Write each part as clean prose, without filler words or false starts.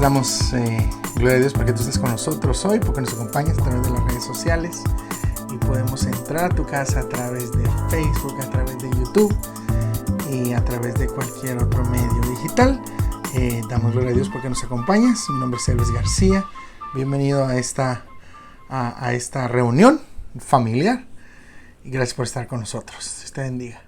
Dios, damos gloria a Dios porque tú estás con nosotros hoy, porque nos acompañas a través de las redes sociales y podemos entrar a tu casa a través de Facebook, a través de YouTube y a través de cualquier otro medio digital. Damos gloria a Dios porque nos acompañas. Mi nombre es Elvis García. Bienvenido a esta reunión familiar y gracias por estar con nosotros. Dios te bendiga.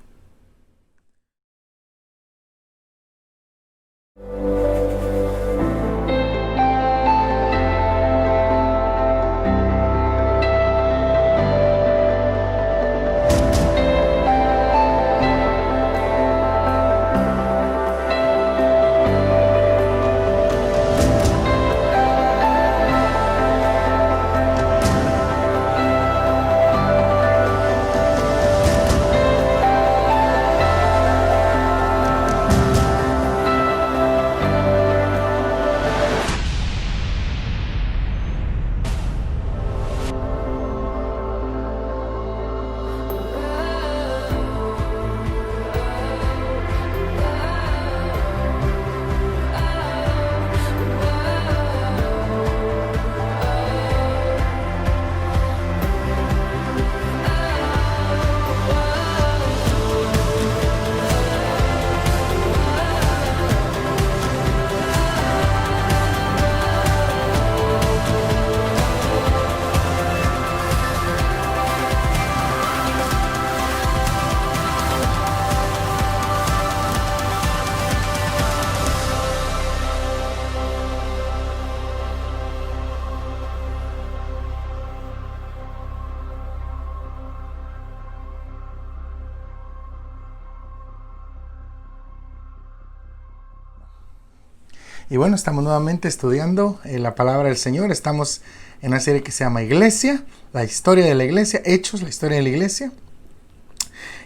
Y bueno, estamos nuevamente estudiando la palabra del Señor. Estamos en una serie que se llama Iglesia, la historia de la iglesia, Hechos, la historia de la iglesia.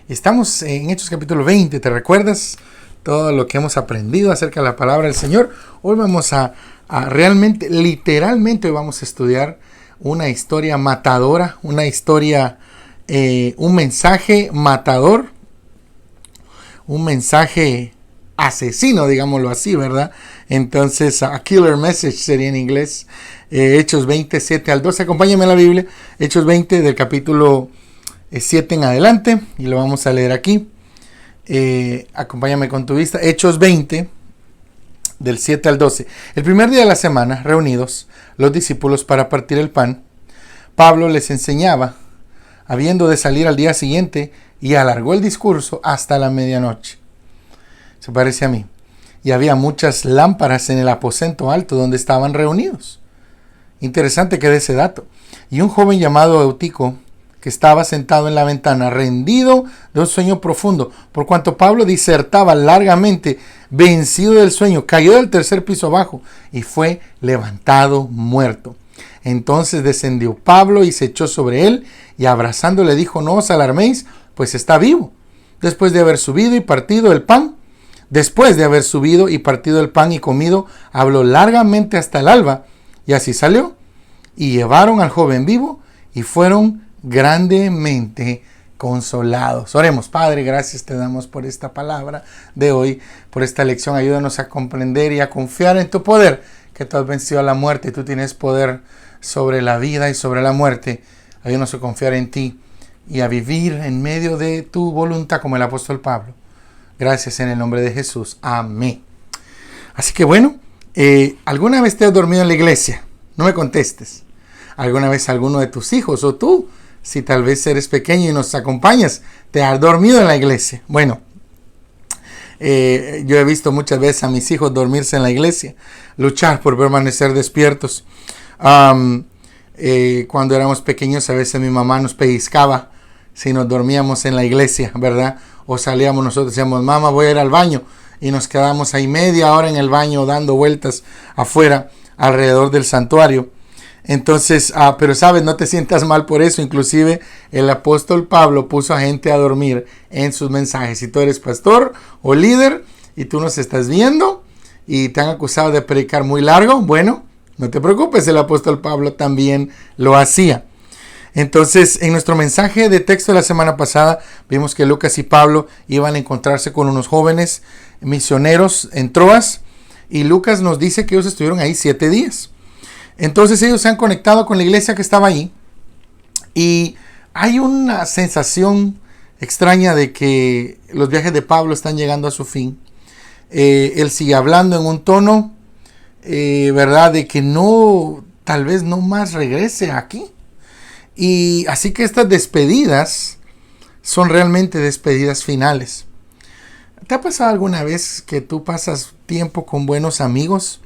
Y estamos en Hechos capítulo 20. ¿Te recuerdas todo lo que hemos aprendido acerca de la palabra del Señor? Hoy vamos a realmente, literalmente, hoy vamos a estudiar una historia matadora, una historia, un mensaje matador, un mensaje asesino, digámoslo así, ¿verdad? Entonces, a killer message sería en inglés. Hechos 20, 7 al 12. Acompáñame en la Biblia. Hechos 20 del capítulo 7 en adelante. Y lo vamos a leer aquí. Acompáñame con tu vista. Hechos 20 del 7 al 12. El primer día de la semana, reunidos los discípulos para partir el pan, Pablo les enseñaba, habiendo de salir al día siguiente, y alargó el discurso hasta la medianoche. Se parece a mí. Y había muchas lámparas en el aposento alto donde estaban reunidos. Interesante que dé ese dato. Y un joven llamado Eutico, que estaba sentado en la ventana, rendido de un sueño profundo, por cuanto Pablo disertaba largamente, vencido del sueño, cayó del tercer piso abajo y fue levantado muerto. Entonces descendió Pablo y se echó sobre él y abrazándole dijo: no os alarméis, pues está vivo. Después de haber subido y partido el pan y comido, habló largamente hasta el alba, y así salió. Y llevaron al joven vivo y fueron grandemente consolados. Oremos. Padre, gracias te damos por esta palabra de hoy, por esta lección. Ayúdanos a comprender y a confiar en tu poder, que tú has vencido a la muerte y tú tienes poder sobre la vida y sobre la muerte. Ayúdanos a confiar en ti y a vivir en medio de tu voluntad como el apóstol Pablo. Gracias en el nombre de Jesús. Amén. Así que bueno, ¿alguna vez te has dormido en la iglesia? No me contestes. ¿Alguna vez alguno de tus hijos o tú, si tal vez eres pequeño y nos acompañas, te has dormido en la iglesia? Bueno, yo he visto muchas veces a mis hijos dormirse en la iglesia, luchar por permanecer despiertos. Cuando éramos pequeños, a veces mi mamá nos pellizcaba si nos dormíamos en la iglesia, ¿verdad? O salíamos nosotros, decíamos: mamá, voy a ir al baño, y nos quedamos ahí media hora en el baño dando vueltas afuera alrededor del santuario. Entonces, pero sabes, no te sientas mal por eso. Inclusive el apóstol Pablo puso a gente a dormir en sus mensajes. Si tú eres pastor o líder y tú nos estás viendo y te han acusado de predicar muy largo, bueno, no te preocupes, el apóstol Pablo también lo hacía. Entonces, en nuestro mensaje de texto de la semana pasada, vimos que Lucas y Pablo iban a encontrarse con unos jóvenes misioneros en Troas, Y Lucas nos dice que ellos estuvieron ahí 7 días. Entonces ellos se han conectado con la iglesia que estaba ahí. Y hay una sensación extraña de que los viajes de Pablo están llegando a su fin. Él sigue hablando en un tono, ¿verdad? De que no, tal vez no más regrese aquí. Y así que estas despedidas son realmente despedidas finales. ¿Te ha pasado alguna vez que tú pasas tiempo con buenos amigos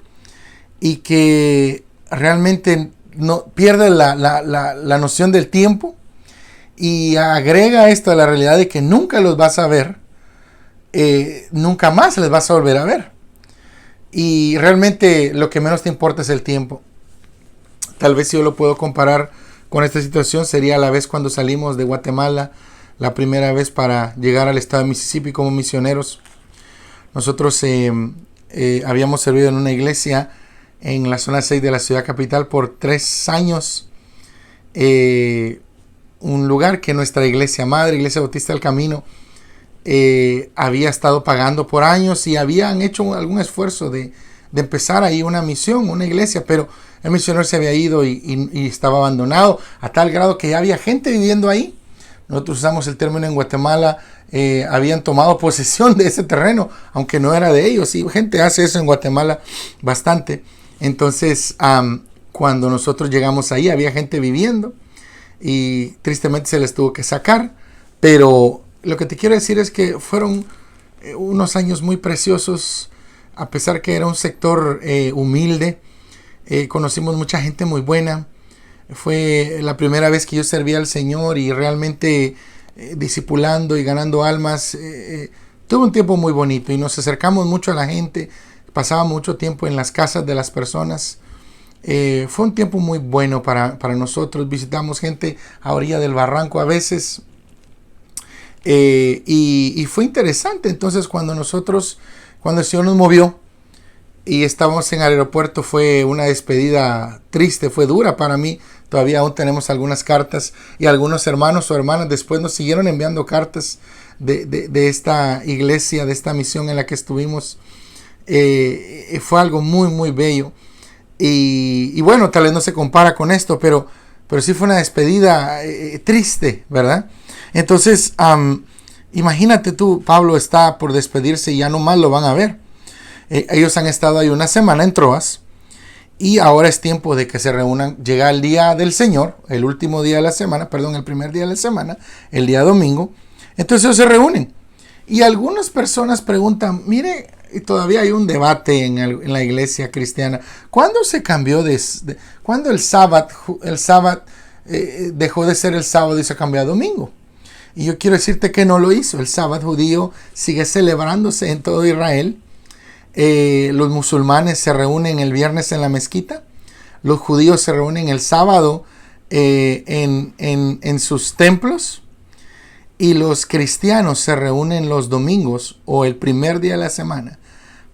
y que realmente no pierdes la noción del tiempo? Y agrega esto a la realidad de que nunca los vas a ver, nunca más les vas a volver a ver. Y realmente lo que menos te importa es el tiempo. Tal vez si yo lo puedo comparar con esta situación, sería la vez cuando salimos de Guatemala, la primera vez para llegar al estado de Mississippi como misioneros. Nosotros habíamos servido en una iglesia en la zona 6 de la ciudad capital por 3 años. Un lugar que nuestra iglesia madre, Iglesia Bautista del Camino, había estado pagando por años y habían hecho algún esfuerzo de empezar ahí una misión, una iglesia, pero el misionero se había ido y estaba abandonado a tal grado que ya había gente viviendo ahí. Nosotros usamos el término en Guatemala, habían tomado posesión de ese terreno, aunque no era de ellos, y gente hace eso en Guatemala bastante. Entonces, cuando nosotros llegamos ahí, había gente viviendo, y tristemente se les tuvo que sacar, pero lo que te quiero decir es que fueron unos años muy preciosos, a pesar que era un sector humilde. Conocimos mucha gente muy buena. Fue la primera vez que yo servía al Señor y realmente discipulando y ganando almas. Tuve un tiempo muy bonito y nos acercamos mucho a la gente, pasaba mucho tiempo en las casas de las personas. Fue un tiempo muy bueno para nosotros. Visitamos gente a orilla del barranco a veces, y fue interesante. Entonces cuando el Señor nos movió y estábamos en el aeropuerto, fue una despedida triste, fue dura para mí. Todavía aún tenemos algunas cartas, y algunos hermanos o hermanas después nos siguieron enviando cartas de esta iglesia, de esta misión en la que estuvimos. Fue algo muy muy bello. Y bueno, tal vez no se compara con esto, pero sí fue una despedida triste, ¿verdad? Entonces, imagínate tú, Pablo está por despedirse y ya no más lo van a ver. Ellos han estado ahí una semana en Troas, y ahora es tiempo de que se reúnan. Llega el día del Señor, el último día de la semana, el primer día de la semana, el día domingo. Entonces ellos se reúnen. Y algunas personas preguntan, mire, y todavía hay un debate en la iglesia cristiana. ¿Cuándo se cambió cuándo el sábado dejó de ser el sábado y se cambió a domingo? Y yo quiero decirte que no lo hizo. El sábado judío sigue celebrándose en todo Israel. Los musulmanes se reúnen el viernes en la mezquita. Los judíos se reúnen el sábado en sus templos. Y los cristianos se reúnen los domingos o el primer día de la semana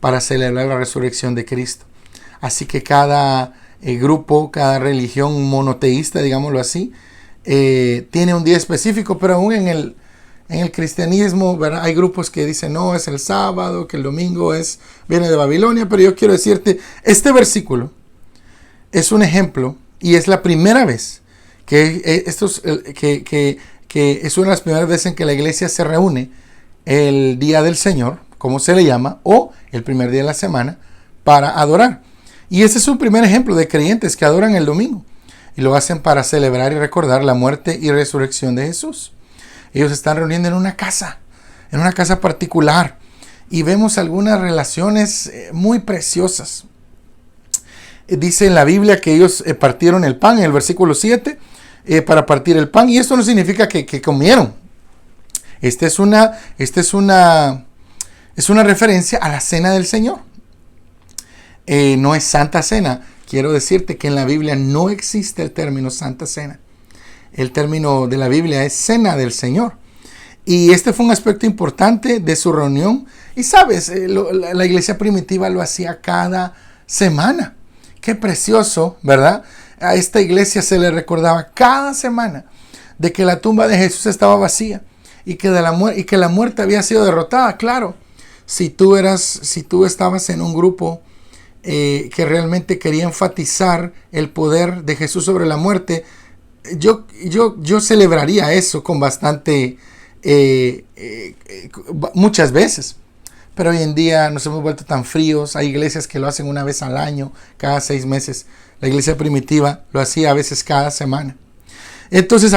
para celebrar la resurrección de Cristo. Así que cada grupo, cada religión monoteísta, digámoslo así, tiene un día específico, pero aún en el cristianismo, ¿verdad? Hay grupos que dicen, no, es el sábado, que el domingo viene de Babilonia. Pero yo quiero decirte, este versículo es un ejemplo, y es la primera vez que es una de las primeras veces en que la iglesia se reúne el día del Señor, como se le llama, o el primer día de la semana, para adorar. Y ese es un primer ejemplo de creyentes que adoran el domingo, y lo hacen para celebrar y recordar la muerte y resurrección de Jesús. Ellos se están reuniendo en una casa particular, y vemos algunas relaciones muy preciosas. Dice en la Biblia que ellos partieron el pan, en el versículo 7, para partir el pan, y esto no significa que comieron. Esta es una referencia a la cena del Señor. No es Santa Cena. Quiero decirte que en la Biblia no existe el término Santa Cena. El término de la Biblia es Cena del Señor. Y este fue un aspecto importante de su reunión. Y sabes, la iglesia primitiva lo hacía cada semana. Qué precioso, ¿verdad? A esta iglesia se le recordaba cada semana de que la tumba de Jesús estaba vacía y que la muerte había sido derrotada. Claro, si tú estabas en un grupo que realmente quería enfatizar el poder de Jesús sobre la muerte, yo celebraría eso con bastante, muchas veces. Pero hoy en día nos hemos vuelto tan fríos. Hay iglesias que lo hacen una vez al año, cada 6 meses. La iglesia primitiva lo hacía a veces cada semana. Entonces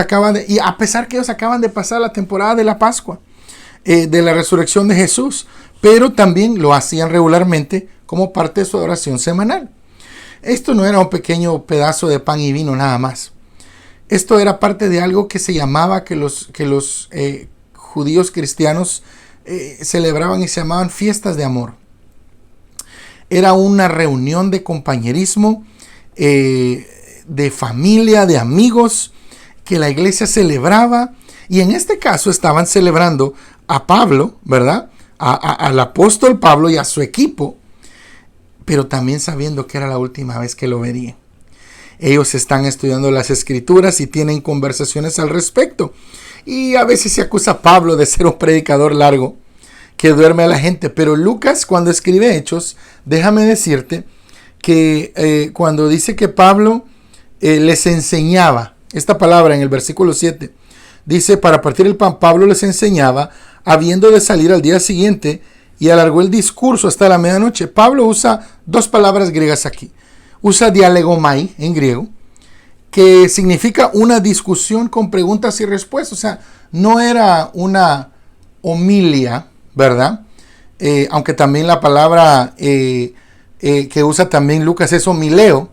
y a pesar que ellos acaban de pasar la temporada de la Pascua, de la resurrección de Jesús, pero también lo hacían regularmente como parte de su adoración semanal. Esto no era un pequeño pedazo de pan y vino nada más. Esto era parte de algo que se llamaba que los judíos cristianos celebraban y se llamaban fiestas de amor. Era una reunión de compañerismo, de familia, de amigos, que la iglesia celebraba. Y en este caso estaban celebrando a Pablo, ¿verdad? Al apóstol Pablo y a su equipo, pero también sabiendo que era la última vez que lo verían. Ellos están estudiando las escrituras y tienen conversaciones al respecto. Y a veces se acusa a Pablo de ser un predicador largo que duerme a la gente. Pero Lucas, cuando escribe Hechos, déjame decirte que cuando dice que Pablo les enseñaba, esta palabra en el versículo 7, dice, para partir el pan, Pablo les enseñaba, habiendo de salir al día siguiente, y alargó el discurso hasta la medianoche. Pablo usa 2 palabras griegas aquí. Usa dialegomai en griego, que significa una discusión con preguntas y respuestas. O sea, no era una homilia, ¿verdad? Aunque también la palabra que usa también Lucas es homileo.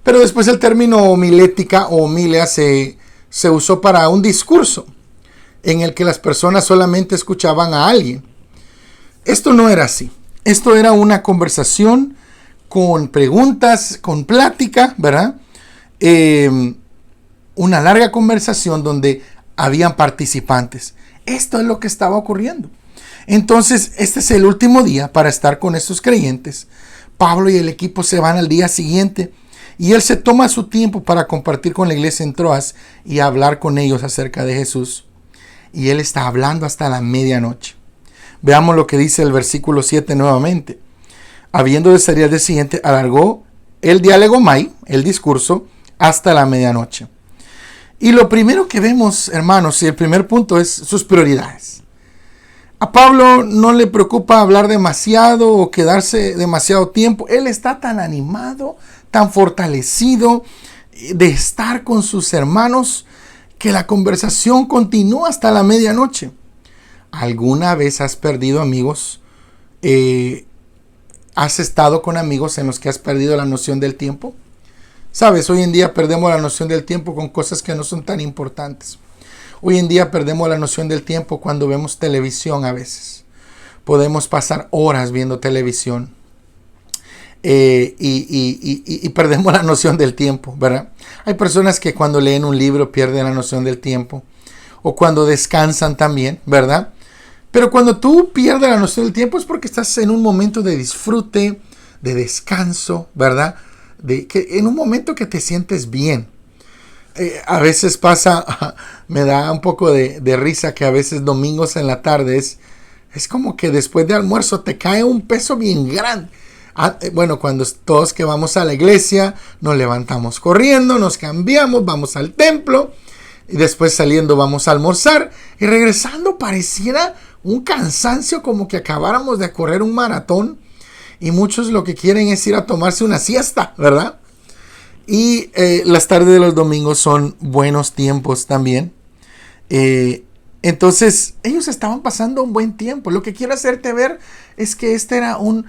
Pero después el término homilética o homilia se usó para un discurso en el que las personas solamente escuchaban a alguien. Esto no era así. Esto era una conversación con preguntas, con plática, ¿verdad? Una larga conversación donde habían participantes. Esto es lo que estaba ocurriendo. Entonces, este es el último día para estar con estos creyentes. Pablo y el equipo se van al día siguiente y él se toma su tiempo para compartir con la iglesia en Troas y hablar con ellos acerca de Jesús. Y él está hablando hasta la medianoche. Veamos lo que dice el versículo 7 nuevamente. Habiendo de salir al día siguiente, alargó el dialegomai, el discurso, hasta la medianoche. Y lo primero que vemos, hermanos, y el primer punto es sus prioridades. A Pablo no le preocupa hablar demasiado o quedarse demasiado tiempo. Él está tan animado, tan fortalecido de estar con sus hermanos que la conversación continúa hasta la medianoche. ¿Alguna vez has perdido amigos? ¿Has estado con amigos en los que has perdido la noción del tiempo? Sabes, hoy en día perdemos la noción del tiempo con cosas que no son tan importantes. Hoy en día perdemos la noción del tiempo cuando vemos televisión a veces. Podemos pasar horas viendo televisión y perdemos la noción del tiempo, ¿verdad? Hay personas que cuando leen un libro pierden la noción del tiempo o cuando descansan también, ¿verdad? Pero cuando tú pierdes la noción del tiempo es porque estás en un momento de disfrute, de descanso, ¿verdad? En un momento que te sientes bien. A veces pasa, me da un poco de risa que a veces domingos en la tarde es como que después de almuerzo te cae un peso bien grande. Bueno, cuando todos que vamos a la iglesia nos levantamos corriendo, nos cambiamos, vamos al templo y después saliendo vamos a almorzar y regresando pareciera un cansancio como que acabáramos de correr un maratón y muchos lo que quieren es ir a tomarse una siesta, ¿verdad? Y las tardes de los domingos son buenos tiempos también. Entonces, ellos estaban pasando un buen tiempo. Lo que quiero hacerte ver es que este era un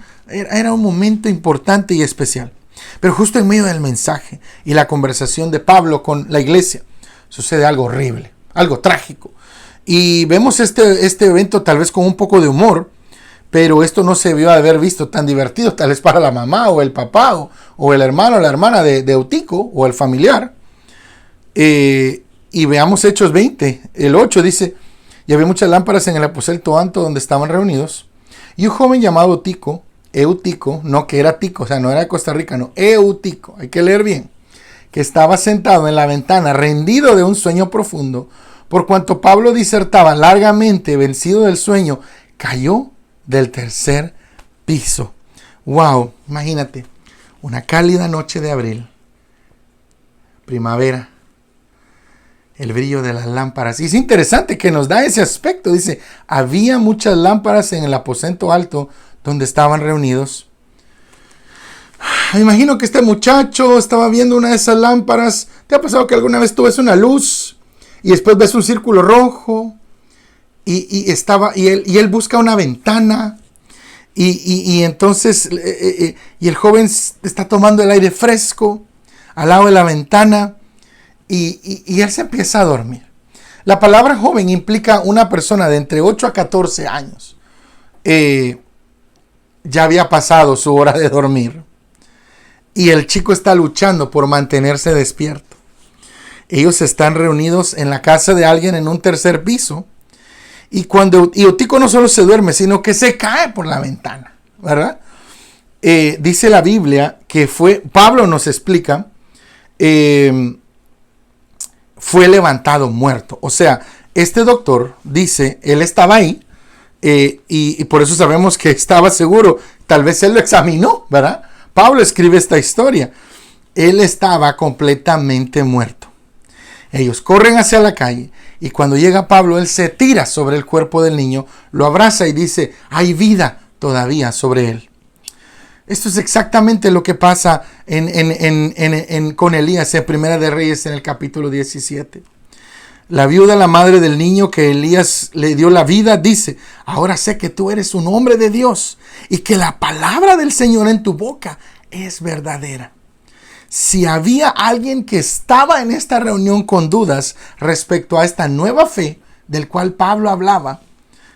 momento importante y especial. Pero justo en medio del mensaje y la conversación de Pablo con la iglesia, sucede algo horrible, algo trágico. Y vemos este evento tal vez con un poco de humor, pero esto no se vio de haber visto tan divertido, tal vez para la mamá o el papá o el hermano o la hermana de Eutico o el familiar. Y veamos Hechos 20, el 8 dice, y había muchas lámparas en el aposento alto donde estaban reunidos, y un joven llamado Eutico, no que era Tico, o sea, no era de Costa Rica, no, Eutico, hay que leer bien, que estaba sentado en la ventana, rendido de un sueño profundo, por cuanto Pablo disertaba largamente, vencido del sueño, cayó del tercer piso. Wow, imagínate. Una cálida noche de abril, primavera, el brillo de las lámparas. Y es interesante que nos da ese aspecto. Dice, había muchas lámparas en el aposento alto donde estaban reunidos. Me imagino que este muchacho estaba viendo una de esas lámparas. ¿Te ha pasado que alguna vez tú ves una luz y después ves un círculo rojo? Y él busca una ventana. Y entonces y el joven está tomando el aire fresco al lado de la ventana. Y él se empieza a dormir. La palabra joven implica una persona de entre 8 a 14 años. Ya había pasado su hora de dormir. Y el chico está luchando por mantenerse despierto. Ellos están reunidos en la casa de alguien en un tercer piso. Y Eutico no solo se duerme, sino que se cae por la ventana, ¿verdad? Dice la Biblia que Pablo nos explica, fue levantado muerto. O sea, este doctor dice, él estaba ahí, y por eso sabemos que estaba seguro. Tal vez él lo examinó, ¿verdad? Pablo escribe esta historia. Él estaba completamente muerto. Ellos corren hacia la calle y cuando llega Pablo, él se tira sobre el cuerpo del niño, lo abraza y dice, hay vida todavía sobre él. Esto es exactamente lo que pasa con Elías en Primera de Reyes en el capítulo 17. La viuda, la madre del niño que Elías le dio la vida, dice, ahora sé que tú eres un hombre de Dios y que la palabra del Señor en tu boca es verdadera. Si había alguien que estaba en esta reunión con dudas respecto a esta nueva fe del cual Pablo hablaba,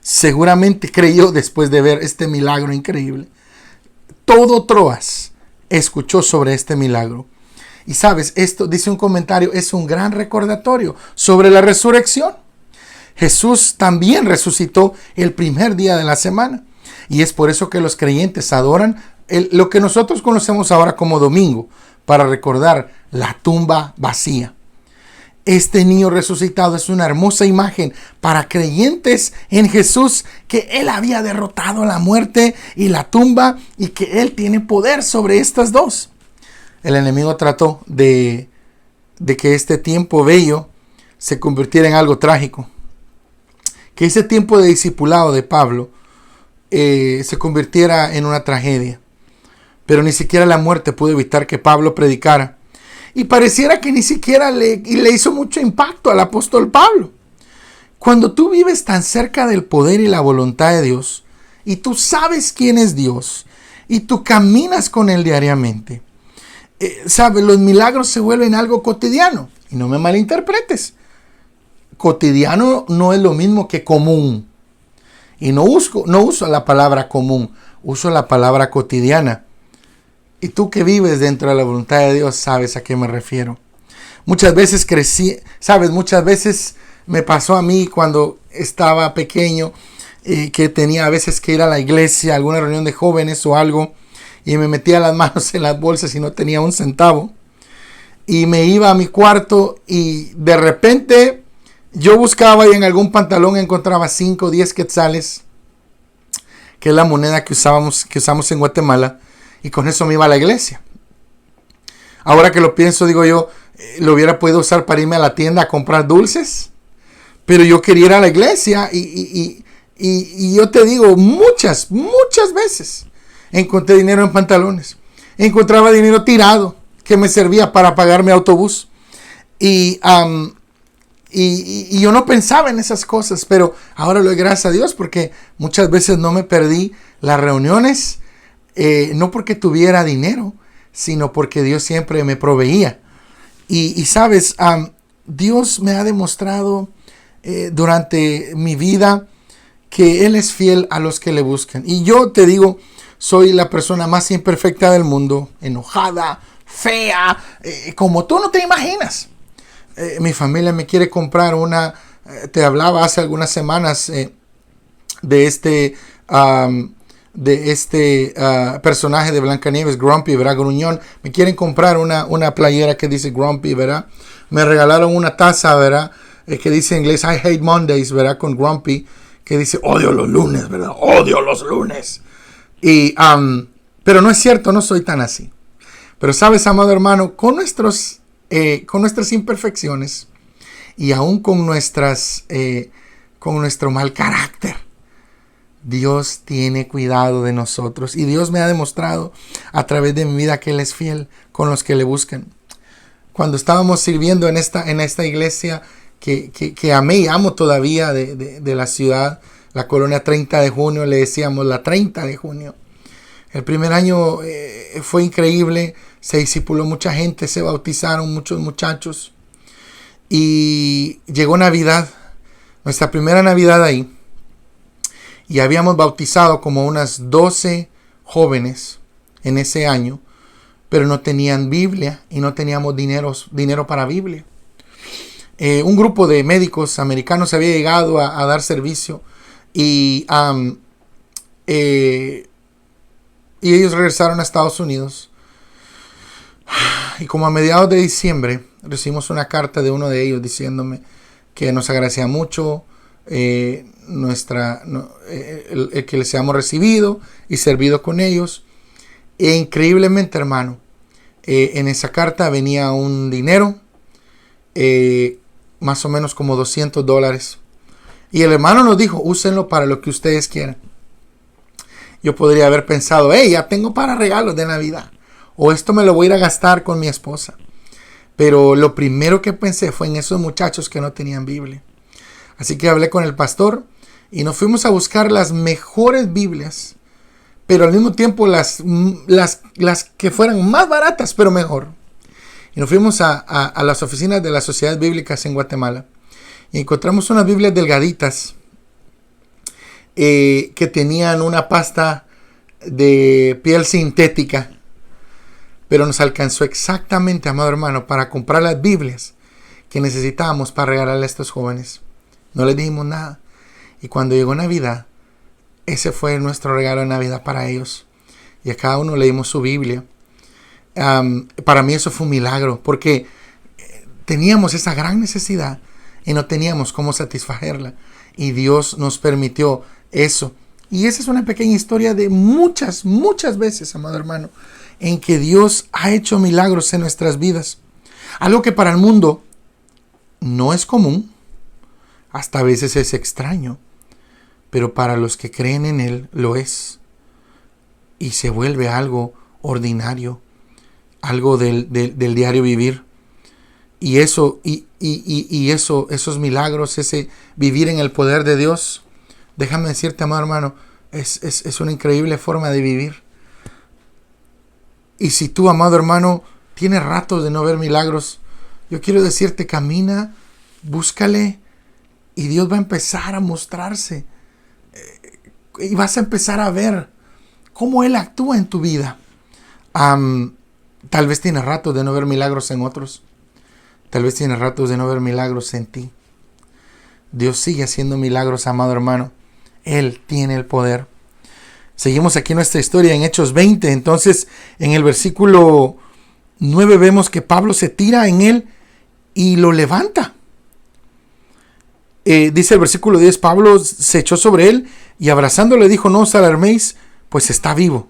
seguramente creyó después de ver este milagro increíble. Todo Troas escuchó sobre este milagro. Y sabes, esto, dice un comentario, es un gran recordatorio sobre la resurrección. Jesús también resucitó el primer día de la semana. Y es por eso que los creyentes adoran lo que nosotros conocemos ahora como domingo, para recordar la tumba vacía. Este niño resucitado es una hermosa imagen para creyentes en Jesús, que Él había derrotado la muerte y la tumba y que Él tiene poder sobre estas dos. El enemigo trató de que este tiempo bello se convirtiera en algo trágico. Que ese tiempo de discipulado de Pablo se convirtiera en una tragedia. Pero ni siquiera la muerte pudo evitar que Pablo predicara. Y pareciera que ni siquiera le hizo mucho impacto al apóstol Pablo. Cuando tú vives tan cerca del poder y la voluntad de Dios, y tú sabes quién es Dios, y tú caminas con Él diariamente, ¿sabes? Los milagros se vuelven algo cotidiano. Y no me malinterpretes. Cotidiano no es lo mismo que común. Y no uso la palabra común, uso la palabra cotidiana. Y tú que vives dentro de la voluntad de Dios sabes a qué me refiero. Muchas veces muchas veces me pasó a mí cuando estaba pequeño, que tenía a veces que ir a la iglesia, a alguna reunión de jóvenes o algo, y me metía las manos en las bolsas y no tenía un centavo. Y me iba a mi cuarto y de repente yo buscaba y en algún pantalón encontraba 5 o 10 quetzales, que es la moneda que usamos en Guatemala. Y con eso me iba a la iglesia. Ahora que lo pienso, digo yo, lo hubiera podido usar para irme a la tienda a comprar dulces. Pero yo quería ir a la iglesia y yo te digo, muchas veces encontré dinero en pantalones. Encontraba dinero tirado que me servía para pagar mi autobús. Y yo no pensaba en esas cosas, pero ahora le doy gracias a Dios porque muchas veces no me perdí las reuniones. No porque tuviera dinero, sino porque Dios siempre me proveía. Y sabes, Dios me ha demostrado durante mi vida que Él es fiel a los que le buscan. Y yo te digo, soy la persona más imperfecta del mundo, enojada, fea, como tú no te imaginas. Mi familia me quiere comprar te hablaba hace algunas semanas de este personaje de Blancanieves, Grumpy, ¿verdad? Gruñón. Me quieren comprar una playera que dice Grumpy, ¿verdad? Me regalaron una taza, ¿verdad? Que dice en inglés I hate Mondays, ¿verdad? Con Grumpy, que dice odio los lunes, ¿verdad? Odio los lunes. Pero no es cierto, no soy tan así. Pero sabes, amado hermano, con nuestras imperfecciones y aún con nuestro mal carácter, Dios tiene cuidado de nosotros. Y Dios me ha demostrado a través de mi vida que Él es fiel con los que le buscan. Cuando estábamos sirviendo en esta iglesia que amé y amo todavía de la ciudad, la colonia 30 de junio, le decíamos la 30 de junio. El primer año fue increíble, se discipuló mucha gente, se bautizaron muchos muchachos. Y llegó Navidad, nuestra primera Navidad ahí. Y habíamos bautizado como unas 12 jóvenes en ese año, pero no tenían Biblia y no teníamos dinero para Biblia. Un grupo de médicos americanos había llegado a dar servicio y ellos regresaron a Estados Unidos. Y como a mediados de diciembre recibimos una carta de uno de ellos diciéndome que nos agradecía mucho el que les hayamos recibido y servido con ellos. E increíblemente, hermano, en esa carta venía un dinero, más o menos como $200. Y el hermano nos dijo, úsenlo para lo que ustedes quieran. Yo podría haber pensado, ya tengo para regalos de Navidad. O esto me lo voy a ir a gastar con mi esposa. Pero lo primero que pensé fue en esos muchachos que no tenían Biblia. Así que hablé con el pastor y nos fuimos a buscar las mejores Biblias, pero al mismo tiempo las que fueran más baratas, pero mejor. Y nos fuimos a las oficinas de las sociedades bíblicas en Guatemala y encontramos unas Biblias delgaditas que tenían una pasta de piel sintética. Pero nos alcanzó exactamente, amado hermano, para comprar las Biblias que necesitábamos para regalarle a estos jóvenes. No les dijimos nada. Y cuando llegó Navidad, ese fue nuestro regalo de Navidad para ellos. Y a cada uno le dimos su Biblia. Para mí eso fue un milagro, porque teníamos esa gran necesidad y no teníamos cómo satisfacerla. Y Dios nos permitió eso. Y esa es una pequeña historia de muchas veces, amado hermano, en que Dios ha hecho milagros en nuestras vidas. Algo que para el mundo no es común, hasta a veces es extraño, pero para los que creen en Él lo es. Y se vuelve algo ordinario, algo del diario vivir. Y eso, esos milagros, ese vivir en el poder de Dios, déjame decirte, amado hermano, es una increíble forma de vivir. Y si tú, amado hermano, tienes ratos de no ver milagros, yo quiero decirte, camina, búscale, y Dios va a empezar a mostrarse. Y vas a empezar a ver cómo Él actúa en tu vida. Tal vez tienes ratos de no ver milagros en otros. Tal vez tienes ratos de no ver milagros en ti. Dios sigue haciendo milagros, amado hermano. Él tiene el poder. Seguimos aquí nuestra historia en Hechos 20. Entonces, en el versículo 9 vemos que Pablo se tira en él y lo levanta. Dice el versículo 10, Pablo se echó sobre él y abrazándole dijo, no os alarméis, pues está vivo.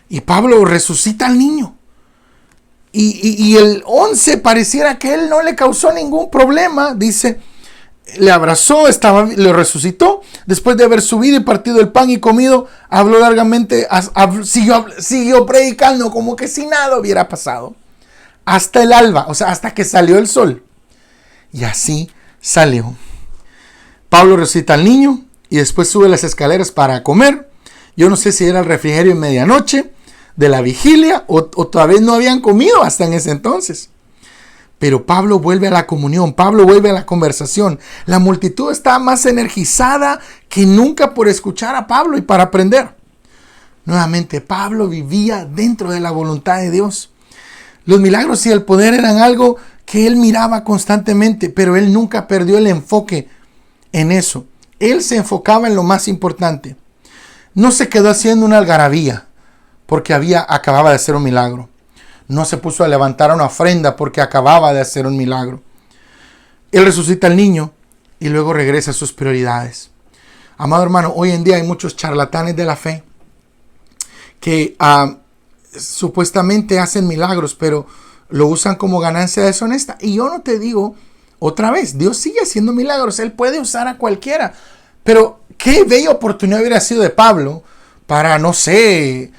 Y Pablo resucita al niño. Y el 11 pareciera que él no le causó ningún problema. Dice, le abrazó, le resucitó. Después de haber subido y partido el pan y comido, habló largamente, siguió predicando como que si nada hubiera pasado. Hasta el alba, o sea, hasta que salió el sol. Y así salió. Pablo resucita al niño y después sube las escaleras para comer. Yo no sé si era el refrigerio en medianoche de la vigilia o todavía no habían comido hasta en ese entonces. Pero Pablo vuelve a la comunión, Pablo vuelve a la conversación. La multitud está más energizada que nunca por escuchar a Pablo y para aprender. Nuevamente, Pablo vivía dentro de la voluntad de Dios. Los milagros y el poder eran algo que él miraba constantemente, pero él nunca perdió el enfoque en eso. Él se enfocaba en lo más importante. No se quedó haciendo una algarabía porque acababa de hacer un milagro. No se puso a levantar una ofrenda porque acababa de hacer un milagro. Él resucita al niño y luego regresa a sus prioridades. Amado hermano, hoy en día hay muchos charlatanes de la fe que supuestamente hacen milagros, pero lo usan como ganancia deshonesta. Y yo no te digo otra vez, Dios sigue haciendo milagros, Él puede usar a cualquiera. Pero qué bella oportunidad hubiera sido de Pablo para, no sé,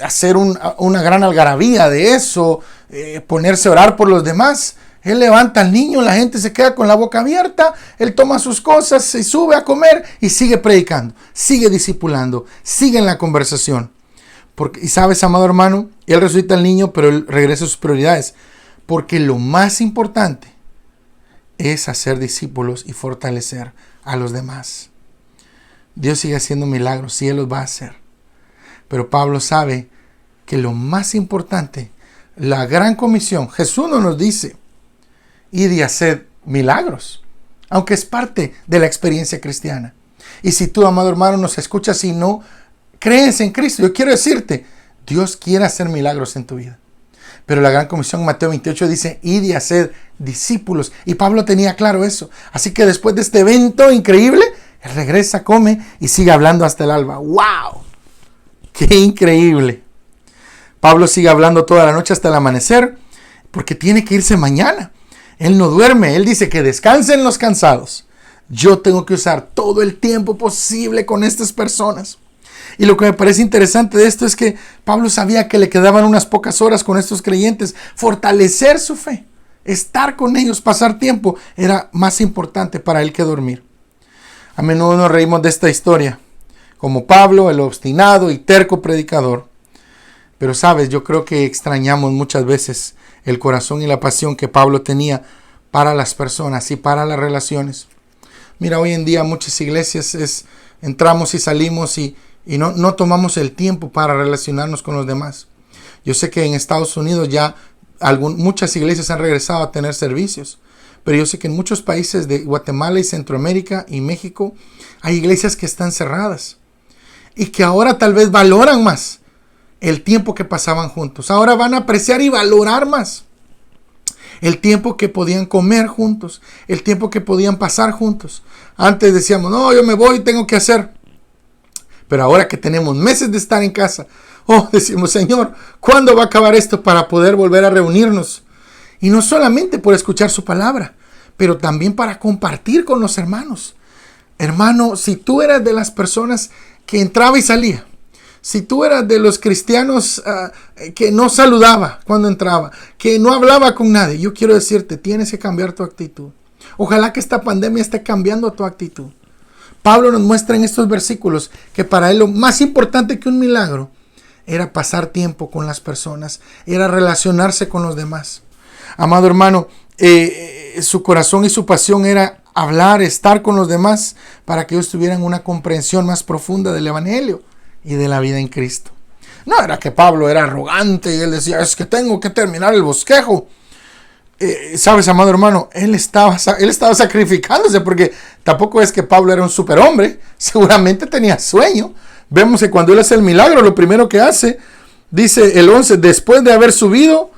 hacer una gran algarabía de eso, ponerse a orar por los demás. Él levanta al niño, la gente se queda con la boca abierta, él toma sus cosas, se sube a comer y sigue predicando, sigue discipulando, sigue en la conversación. Y sabes, amado hermano, él resucita al niño, pero él regresa a sus prioridades. Porque lo más importante es hacer discípulos y fortalecer a los demás. Dios sigue haciendo milagros, sí, Él los va a hacer. Pero Pablo sabe que lo más importante, la gran comisión, Jesús no nos dice, id y haced milagros, aunque es parte de la experiencia cristiana. Y si tú, amado hermano, nos escuchas y no crees en Cristo, yo quiero decirte, Dios quiere hacer milagros en tu vida. Pero la gran comisión, Mateo 28, dice, id y haced discípulos. Y Pablo tenía claro eso. Así que después de este evento increíble, él regresa, come y sigue hablando hasta el alba. ¡Wow! ¡Qué increíble! Pablo sigue hablando toda la noche hasta el amanecer, porque tiene que irse mañana. Él no duerme. Él dice que descansen los cansados. Yo tengo que usar todo el tiempo posible con estas personas. Y lo que me parece interesante de esto es que Pablo sabía que le quedaban unas pocas horas con estos creyentes. Fortalecer su fe, estar con ellos, pasar tiempo, era más importante para él que dormir. A menudo nos reímos de esta historia, como Pablo, el obstinado y terco predicador. Pero sabes, yo creo que extrañamos muchas veces el corazón y la pasión que Pablo tenía para las personas y para las relaciones. Mira, hoy en día muchas iglesias entramos y salimos y no tomamos el tiempo para relacionarnos con los demás. Yo sé que en Estados Unidos ya muchas iglesias han regresado a tener servicios, pero yo sé que en muchos países de Guatemala y Centroamérica y México hay iglesias que están cerradas y que ahora tal vez valoran más el tiempo que pasaban juntos. Ahora van a apreciar y valorar más el tiempo que podían comer juntos, el tiempo que podían pasar juntos. Antes decíamos, no, yo me voy, tengo que hacer. Pero ahora que tenemos meses de estar en casa, decimos, Señor, ¿cuándo va a acabar esto para poder volver a reunirnos? Y no solamente por escuchar su palabra, pero también para compartir con los hermanos. Hermano, si tú eras de las personas que entraba y salía, si tú eras de los cristianos que no saludaba cuando entraba, que no hablaba con nadie, yo quiero decirte, tienes que cambiar tu actitud. Ojalá que esta pandemia esté cambiando tu actitud. Pablo nos muestra en estos versículos que para él lo más importante que un milagro era pasar tiempo con las personas, era relacionarse con los demás. Amado hermano, su corazón y su pasión era hablar, estar con los demás para que ellos tuvieran una comprensión más profunda del Evangelio y de la vida en Cristo. No era que Pablo era arrogante y él decía, es que tengo que terminar el bosquejo. Sabes, amado hermano, él estaba sacrificándose, porque tampoco es que Pablo era un superhombre, seguramente tenía sueño. Vemos que cuando él hace el milagro, lo primero que hace, dice el 11, después de haber subido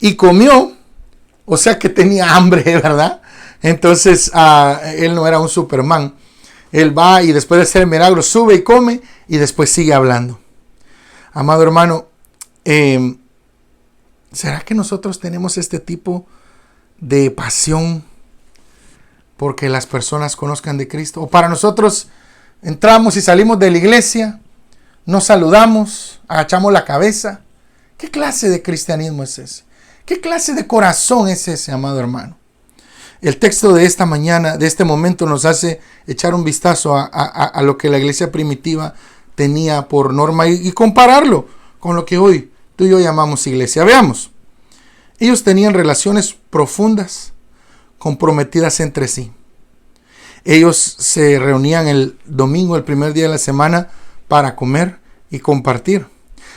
y comió, o sea que tenía hambre, ¿verdad? Entonces él no era un Superman. Él va y después de hacer el milagro sube y come y después sigue hablando. Amado hermano, ¿será que nosotros tenemos este tipo de pasión porque las personas conozcan de Cristo? O para nosotros entramos y salimos de la iglesia, nos saludamos, agachamos la cabeza. ¿Qué clase de cristianismo es ese? ¿Qué clase de corazón es ese, amado hermano? El texto de esta mañana, de este momento, nos hace echar un vistazo a lo que la iglesia primitiva tenía por norma y compararlo con lo que hoy tú y yo llamamos iglesia. Veamos. Ellos tenían relaciones profundas, comprometidas entre sí. Ellos se reunían el domingo, el primer día de la semana, para comer y compartir.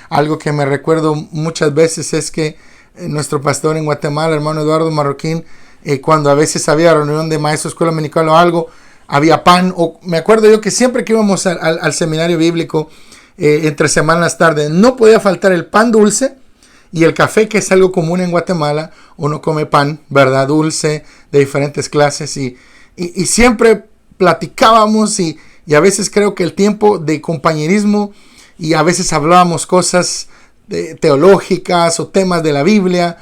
Algo que me recuerdo muchas veces es que nuestro pastor en Guatemala, hermano Eduardo Marroquín, cuando a veces había reunión de maestros, escuela dominical o algo, había pan. O me acuerdo yo que siempre que íbamos al seminario bíblico, entre semanas tarde, no podía faltar el pan dulce y el café, que es algo común en Guatemala. Uno come pan, ¿verdad? Dulce, de diferentes clases. Y siempre platicábamos y a veces creo que el tiempo de compañerismo, y a veces hablábamos cosas teológicas o temas de la Biblia.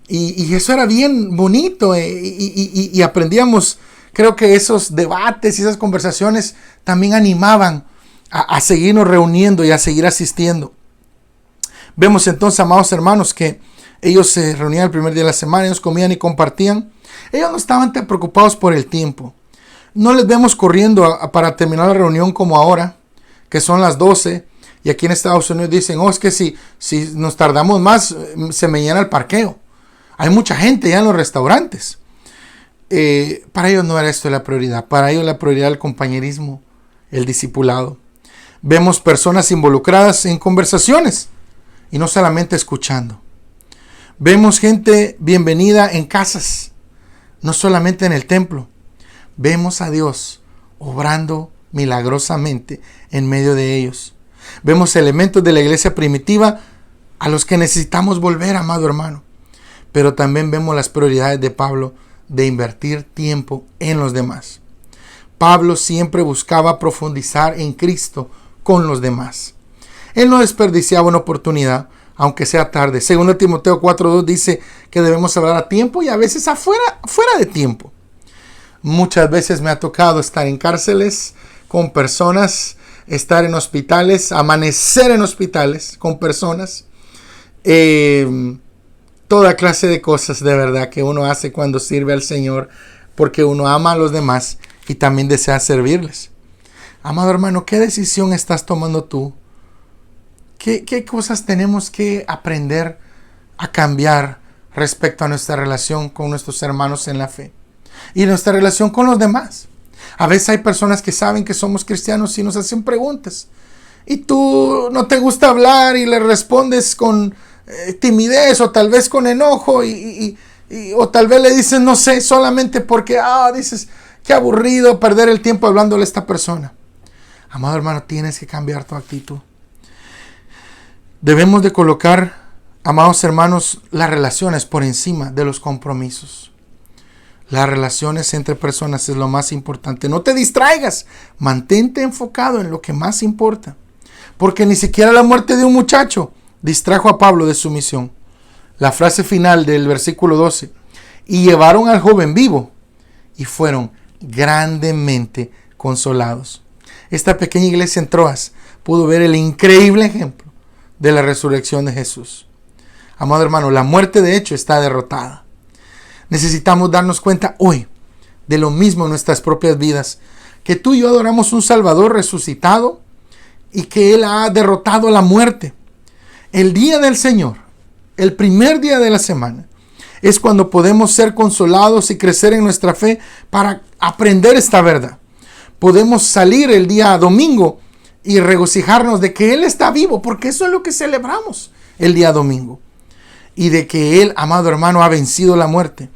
Y eso era bien bonito, y aprendíamos. Creo que esos debates y esas conversaciones también animaban a seguirnos reuniendo y a seguir asistiendo. Vemos entonces, amados hermanos, que ellos se reunían el primer día de la semana, ellos comían y compartían. Ellos no estaban tan preocupados por el tiempo. No les vemos corriendo para terminar la reunión como ahora, que son las 12, y aquí en Estados Unidos dicen, es que si nos tardamos más, se me llena el parqueo. Hay mucha gente ya en los restaurantes. Para ellos no era esto la prioridad. Para ellos la prioridad era el compañerismo, el discipulado. Vemos personas involucradas en conversaciones y no solamente escuchando. Vemos gente bienvenida en casas, no solamente en el templo. Vemos a Dios obrando milagrosamente en medio de ellos. Vemos elementos de la iglesia primitiva a los que necesitamos volver, amado hermano. Pero también vemos las prioridades de Pablo de invertir tiempo en los demás. Pablo siempre buscaba profundizar en Cristo con los demás. Él no desperdiciaba una oportunidad, aunque sea tarde. Segundo Timoteo 4:2 dice que debemos hablar a tiempo y a veces fuera de tiempo. Muchas veces me ha tocado estar en cárceles con personas, estar en hospitales, amanecer en hospitales con personas. Toda clase de cosas de verdad que uno hace cuando sirve al Señor, porque uno ama a los demás y también desea servirles. Amado hermano, ¿qué decisión estás tomando tú? ¿Qué cosas tenemos que aprender a cambiar respecto a nuestra relación con nuestros hermanos en la fe y nuestra relación con los demás? A veces hay personas que saben que somos cristianos y nos hacen preguntas y tú no te gusta hablar y le respondes con timidez o tal vez con enojo o tal vez le dices no sé, solamente porque dices qué aburrido perder el tiempo hablándole a esta persona. Amado hermano, tienes que cambiar tu actitud. Debemos de colocar, amados hermanos, las relaciones por encima de los compromisos. Las relaciones entre personas es lo más importante. No te distraigas, mantente enfocado en lo que más importa, porque ni siquiera la muerte de un muchacho distrajo a Pablo de su misión. La frase final del versículo 12, y llevaron al joven vivo y fueron grandemente consolados. Esta pequeña iglesia en Troas pudo ver el increíble ejemplo de la resurrección de Jesús. Amado hermano, la muerte de hecho está derrotada. Necesitamos darnos cuenta hoy de lo mismo en nuestras propias vidas, que tú y yo adoramos un Salvador resucitado y que Él ha derrotado la muerte. El día del Señor, el primer día de la semana, es cuando podemos ser consolados y crecer en nuestra fe para aprender esta verdad. Podemos salir el día domingo y regocijarnos de que Él está vivo, porque eso es lo que celebramos el día domingo. Y de que Él, amado hermano, ha vencido la muerte.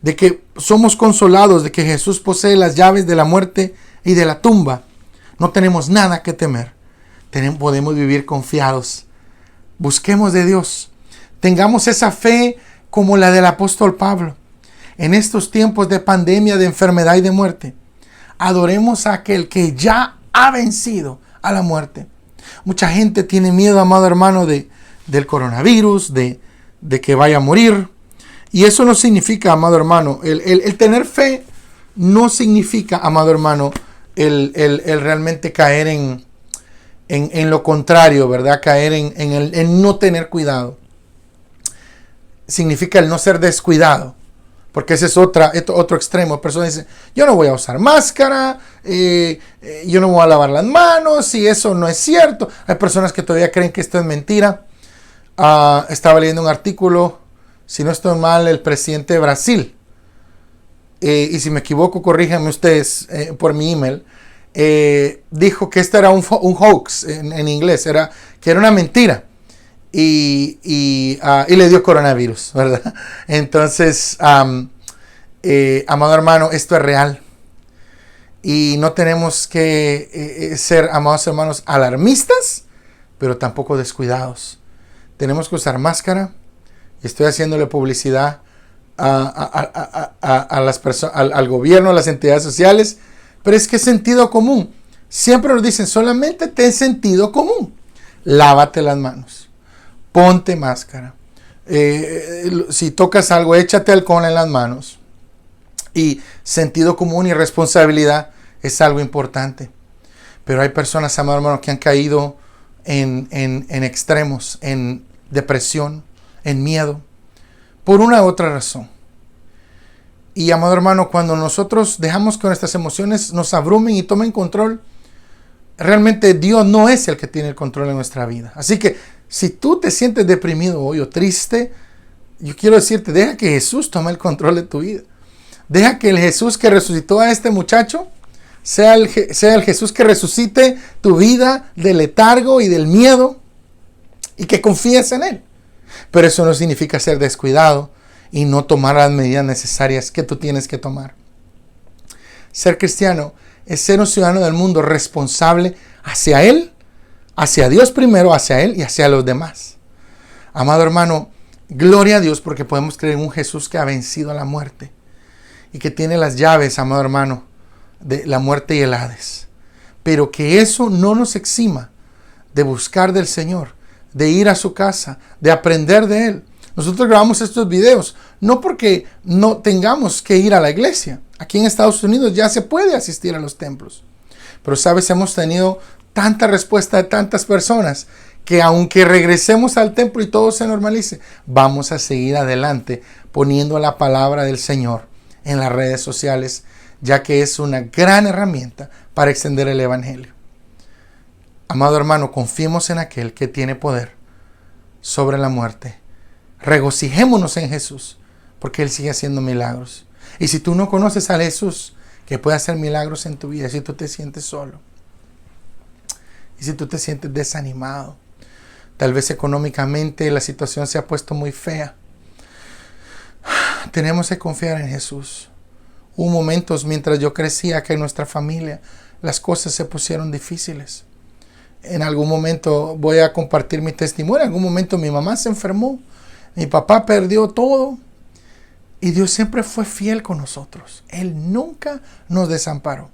De que somos consolados, de que Jesús posee las llaves de la muerte y de la tumba. No tenemos nada que temer. Podemos vivir confiados. Busquemos de Dios. Tengamos esa fe como la del apóstol Pablo. En estos tiempos de pandemia, de enfermedad y de muerte, adoremos a aquel que ya ha vencido a la muerte. Mucha gente tiene miedo, amado hermano, del coronavirus, de que vaya a morir. Y eso no significa, amado hermano, el tener fe no significa, amado hermano, el realmente caer en lo contrario, ¿verdad? Caer en el no tener cuidado. Significa el no ser descuidado. Porque ese es otro extremo. Personas dicen, yo no voy a usar máscara, yo no voy a lavar las manos, y eso no es cierto. Hay personas que todavía creen que esto es mentira. Estaba leyendo un artículo, si no estoy mal, el presidente de Brasil, y si me equivoco, corríjanme ustedes por mi email, dijo que esto era un hoax en inglés, que era una mentira. Y le dio coronavirus, ¿verdad? Entonces, amado hermano, esto es real. Y no tenemos que ser, amados hermanos, alarmistas, pero tampoco descuidados. Tenemos que usar máscara. Y estoy haciéndole publicidad a las personas, al gobierno, a las entidades sociales. Pero es que es sentido común. Siempre nos dicen, solamente ten sentido común. Lávate las manos. ponte máscara. Si tocas algo, échate alcohol en las manos. Y sentido común y responsabilidad es algo importante. Pero hay personas, amado hermano, que han caído en extremos, en depresión, en miedo, por una u otra razón. Y, amado hermano, cuando nosotros dejamos que nuestras emociones nos abrumen y tomen control, realmente Dios no es el que tiene el control de nuestra vida. Así que si tú te sientes deprimido hoy o triste, yo quiero decirte, deja que Jesús tome el control de tu vida. Deja que el Jesús que resucitó a este muchacho sea el Jesús que resucite tu vida del letargo y del miedo, y que confíes en Él. Pero eso no significa ser descuidado y no tomar las medidas necesarias que tú tienes que tomar. Ser cristiano es ser un ciudadano del mundo responsable hacia Él, hacia Dios primero, hacia Él y hacia los demás. Amado hermano, gloria a Dios porque podemos creer en un Jesús que ha vencido a la muerte y que tiene las llaves, amado hermano, de la muerte y el Hades. Pero que eso no nos exima de buscar del Señor, de ir a su casa, de aprender de Él. Nosotros grabamos estos videos no porque no tengamos que ir a la iglesia. Aquí en Estados Unidos ya se puede asistir a los templos. Pero sabes, hemos tenido tanta respuesta de tantas personas que aunque regresemos al templo y todo se normalice, vamos a seguir adelante poniendo la palabra del Señor en las redes sociales, ya que es una gran herramienta para extender el evangelio. Amado hermano, confiemos en aquel que tiene poder sobre la muerte. Regocijémonos en Jesús, porque Él sigue haciendo milagros. Y si tú no conoces a Jesús, que puede hacer milagros en tu vida, si tú te sientes solo, y si tú te sientes desanimado, tal vez económicamente la situación se ha puesto muy fea, tenemos que confiar en Jesús. Hubo momentos mientras yo crecía que en nuestra familia las cosas se pusieron difíciles. En algún momento voy a compartir mi testimonio. En algún momento mi mamá se enfermó, mi papá perdió todo y Dios siempre fue fiel con nosotros. Él nunca nos desamparó.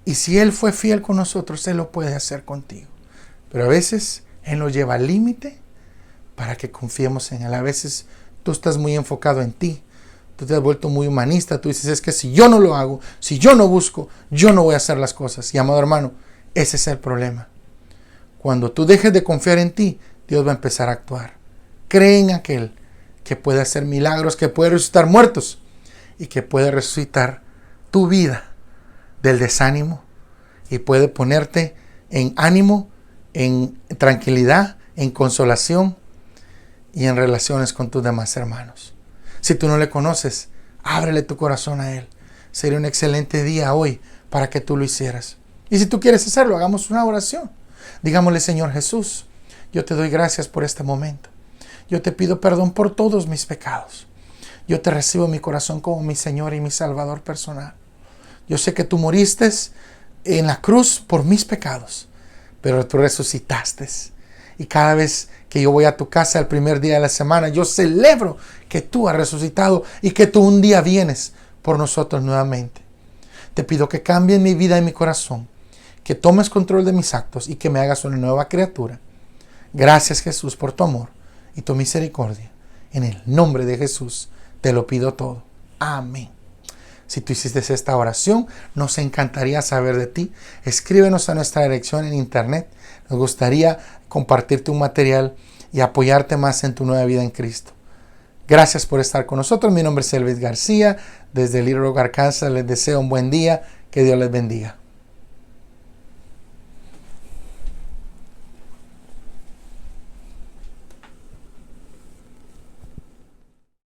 Y si Él fue fiel con nosotros, Él lo puede hacer contigo. Pero a veces Él nos lleva al límite para que confiemos en Él. A veces tú estás muy enfocado en ti. Tú te has vuelto muy humanista. Tú dices, es que si yo no lo hago, si yo no busco, yo no voy a hacer las cosas. Y amado hermano, ese es el problema. Cuando tú dejes de confiar en ti, Dios va a empezar a actuar. Cree en aquel que puede hacer milagros, que puede resucitar muertos y que puede resucitar tu vida del desánimo y puede ponerte en ánimo, en tranquilidad, en consolación y en relaciones con tus demás hermanos. Si tú no le conoces, ábrele tu corazón a Él. Sería un excelente día hoy para que tú lo hicieras. Y si tú quieres hacerlo, hagamos una oración. Digámosle, Señor Jesús, yo te doy gracias por este momento. Yo te pido perdón por todos mis pecados. Yo te recibo en mi corazón como mi Señor y mi Salvador personal. Yo sé que tú moriste en la cruz por mis pecados, pero tú resucitaste. Y cada vez que yo voy a tu casa el primer día de la semana, yo celebro que tú has resucitado y que tú un día vienes por nosotros nuevamente. Te pido que cambie mi vida y mi corazón, que tomes control de mis actos y que me hagas una nueva criatura. Gracias, Jesús, por tu amor y tu misericordia. En el nombre de Jesús te lo pido todo. Amén. Si tú hiciste esta oración, nos encantaría saber de ti. Escríbenos a nuestra dirección en internet. Nos gustaría compartirte un material y apoyarte más en tu nueva vida en Cristo. Gracias por estar con nosotros. Mi nombre es Elvis García. Desde Little Rock, Arkansas, les deseo un buen día. Que Dios les bendiga.